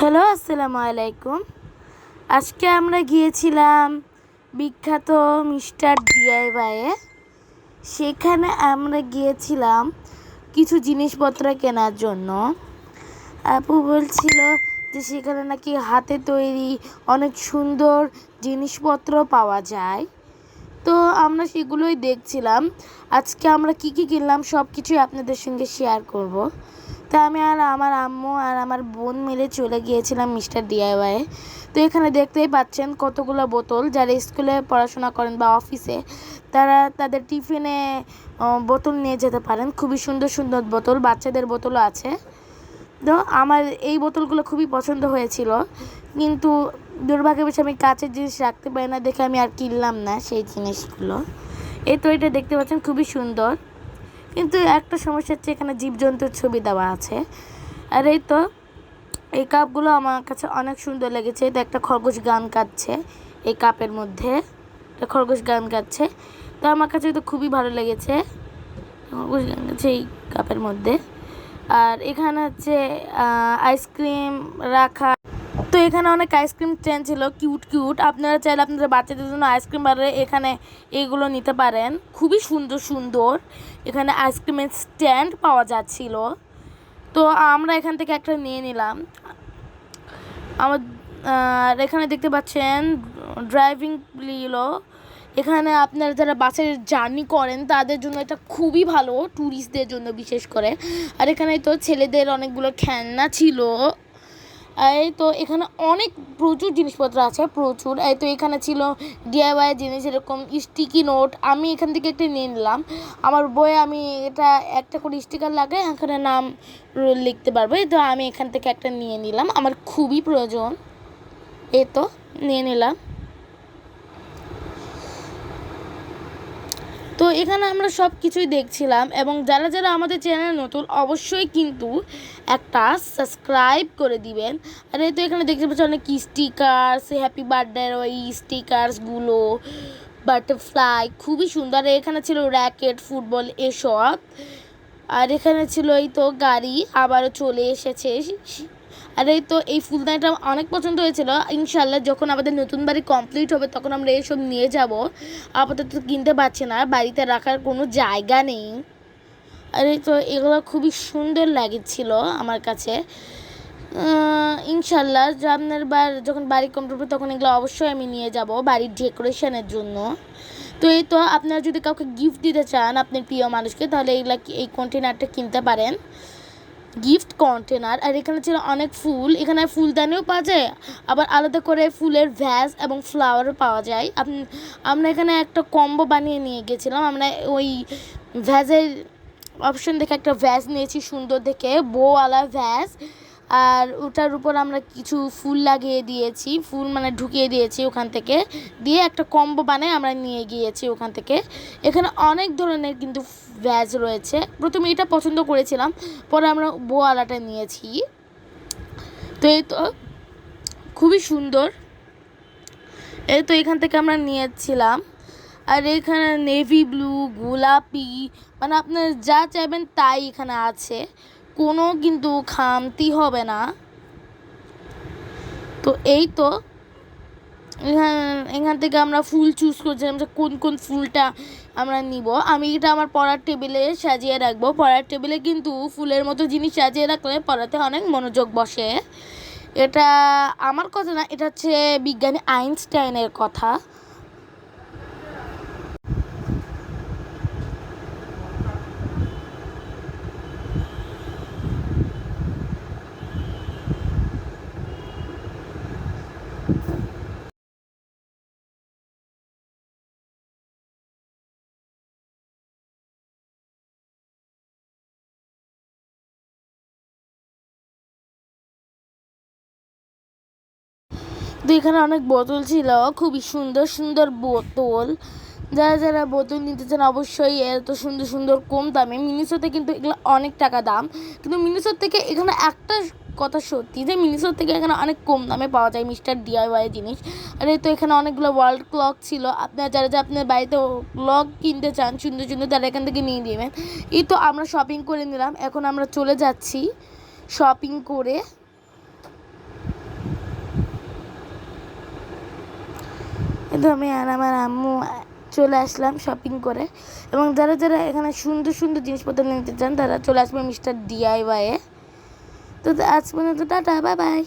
Hello, আসসালামু আলাইকুম। আজকে আমরা গিয়েছিলাম বিখ্যাত মিস্টার ডিআইওয়াইয়ে। সেখানে আমরা গিয়েছিলাম কিছু জিনিসপত্র কেনার জন্য। আপু বলছিল যে সেখানে নাকি হাতে তৈরি অনেক সুন্দর জিনিসপত্র পাওয়া যায়। তো আমরা সেগুলোই দেখছিলাম। আজকে আমরা কি কিনলাম সব কিছুই আপনাদের সঙ্গে শেয়ার করব। তো আমি আর আমার আম্মু আর আমার বোন মিলে চলে গিয়েছিলাম মিস্টার ডিআইওয়াইয়ে। তো এখানে দেখতেই পাচ্ছেন কতগুলো বোতল। যারা স্কুলে পড়াশোনা করেন বা অফিসে, তারা তাদের টিফিনে বোতল নিয়ে যেতে পারেন। খুবই সুন্দর সুন্দর বোতল, বাচ্চাদের বোতলও আছে। তো আমার এই বোতলগুলো খুবই পছন্দ হয়েছিল, কিন্তু দুর্ভাগ্যবশত আমি কাঁচের জিনিস রাখতে পারি না দেখে আমি আর কিনলাম না সেই জিনিসগুলো। এই তো এটা দেখতে পাচ্ছেন খুবই সুন্দর, কিন্তু একটা সমস্যা হচ্ছে এখানে জীবজন্তুর ছবি দেওয়া আছে। আর এই তো এই কাপগুলো আমার কাছে অনেক সুন্দর লেগেছে। এটা একটা খরগোশ গান কাটছে এই কাপের মধ্যে, একটা খরগোশ গান কাটছে। তো আমার কাছে তো খুবই ভালো লেগেছে, খরগোশ গান কাটছে এই কাপের মধ্যে। আর এখানে হচ্ছে আইসক্রিম রাখা। তো এখানে অনেক আইসক্রিম ট্রেন ছিল, কিউট কিউট। আপনারা চাইলে আপনাদের বাচ্চাদের জন্য আইসক্রিম বারে এখানে এইগুলো নিতে পারেন। খুবই সুন্দর সুন্দর এখানে আইসক্রিমের স্ট্যান্ড পাওয়া যাচ্ছিল। তো আমরা এখান থেকে একটা নিয়ে নিলাম। আমার এখানে দেখতে পাচ্ছেন ড্রাইভিং প্লিলো। এখানে আপনারা যারা বাসের জার্নি করেন তাদের জন্য এটা খুবই ভালো, ট্যুরিস্টদের জন্য বিশেষ করে। আর এখানে তো ছেলেদের অনেকগুলো খেলনা ছিল। এই তো এখানে অনেক প্রচুর জিনিসপত্র আছে, প্রচুর। এই তো এখানে ছিল ডিআইওয়াই জিনিস, এরকম স্টিকি নোট। আমি এখান থেকে একটা নিয়ে নিলাম। আমার বইয়ে আমি এটা একটা করে স্টিকার লাগাই, এখানে নাম লিখতে পারবো। এই তো আমি এখান থেকে একটা নিয়ে নিলাম, আমার খুবই প্রয়োজন। এই তো নিয়ে নিলাম। তো এখানে আমরা সব কিছুই দেখছিলাম, এবং যারা যারা আমাদের চ্যানেল নতুন অবশ্যই কিন্তু একটা সাবস্ক্রাইব করে দিবেন। আর এই তো এখানে দেখতে পাচ্ছি অনেক স্টিকার্স, হ্যাপি বার্থডের ওই স্টিকার্সগুলো, বাটারফ্লাই, খুবই সুন্দর। এখানে ছিল র্যাকেট, ফুটবল, এসব। আর এখানে ছিল এই তো গাড়ি আবারও চলে এসেছে। আর এই তো এই ফুলদানিটা অনেক পছন্দ হয়েছিল। ইনশাল্লাহ যখন আমাদের নতুন বাড়ি কমপ্লিট হবে তখন আমরা এইসব নিয়ে যাব। আপাতত কিনতে পারছি না, বাড়িতে রাখার কোনো জায়গা নেই। আর এই তো এগুলো খুবই সুন্দর লাগছিল আমার কাছে। ইনশাল্লাহ আপনার যখন বাড়ি কমপ্লিট হবে তখন এগুলো অবশ্যই আমি নিয়ে যাব বাড়ির ডেকোরেশনের জন্য। তো এই তো আপনারা যদি কাউকে গিফট দিতে চান আপনার প্রিয় মানুষকে, তাহলে এই কন্টেনারটা কিনতে পারেন, গিফট কন্টেনার। আর এখানে ছিল অনেক ফুল, এখানে ফুলদানিও পাওয়া যায়, আবার আলাদা করে ফুলের ভ্যাস এবং ফ্লাওয়ারও পাওয়া যায়। আমরা এখানে একটা কম্বো বানিয়ে নিয়ে গেছিলাম। আমরা ওই ভ্যাজের অপশন দেখে একটা ভ্যাস নিয়েছি সুন্দর দেখে, বউওয়ালা ভ্যাস। আর ওটার উপর আমরা কিছু ফুল লাগিয়ে দিয়েছি, ফুল মানে ঢুকিয়ে দিয়েছি ওখান থেকে, দিয়ে একটা কম্বো বানিয়ে আমরা নিয়ে গিয়েছি ওখান থেকে। এখানে অনেক ধরনের কিন্তু ভ্যাজ রয়েছে। প্রথমে এটা পছন্দ করেছিলাম, পরে আমরা বোয়ালাটা নিয়েছি। তো এই তো খুবই সুন্দর। এই তো এখান থেকে আমরা নিয়েছিলাম। আর এখানে নেভি ব্লু, গোলাপি, মানে আপনার যা চাইবেন তাই এখানে আছে, কোনো কিন্তু খামতি হবে না। তো এই তো এখান থেকে আমরা ফুল চুজ করছিলাম যে কোন কোন ফুলটা আমরা নিব। আমি এটা আমার পড়ার টেবিলে সাজিয়ে রাখবো। পড়ার টেবিলে কিন্তু ফুলের মতো জিনিস সাজিয়ে রাখলে পড়াতে অনেক মনোযোগ বসে। এটা আমার কথা না, এটা হচ্ছে বিজ্ঞানী আইনস্টাইনের কথা। তো এখানে অনেক বোতল ছিল, খুবই সুন্দর সুন্দর বোতল। যারা যারা বোতল নিতে চান অবশ্যই এত সুন্দর সুন্দর কম দামে, মিনিসোতে কিন্তু এগুলো অনেক টাকা দাম, কিন্তু মিনিসোর থেকে এখানে একটা কথা সত্যি যে মিনিসোর থেকে এখানে অনেক কম দামে পাওয়া যায় মিস্টার ডিআইওয়াই জিনিস। আর এই তো এখানে অনেকগুলো ওয়ার্ল্ড ক্লক ছিল। আপনারা যারা যারা আপনার বাড়িতে ক্লক কিনতে চান সুন্দর সুন্দর, তারা এখান থেকে নিয়ে নেবেন। এই তো আমরা শপিং করে নিলাম, এখন আমরা চলে যাচ্ছি শপিং করে। কিন্তু আমি আর আমার আম্মু চলে আসলাম শপিং করে। এবং যারা যারা এখানে সুন্দর সুন্দর জিনিসপত্র নিতে চান তারা চলে আসবে মিস্টার ডিআইওয়াই এ। তো আজ পর্যন্ত টাটা, বাই বাই।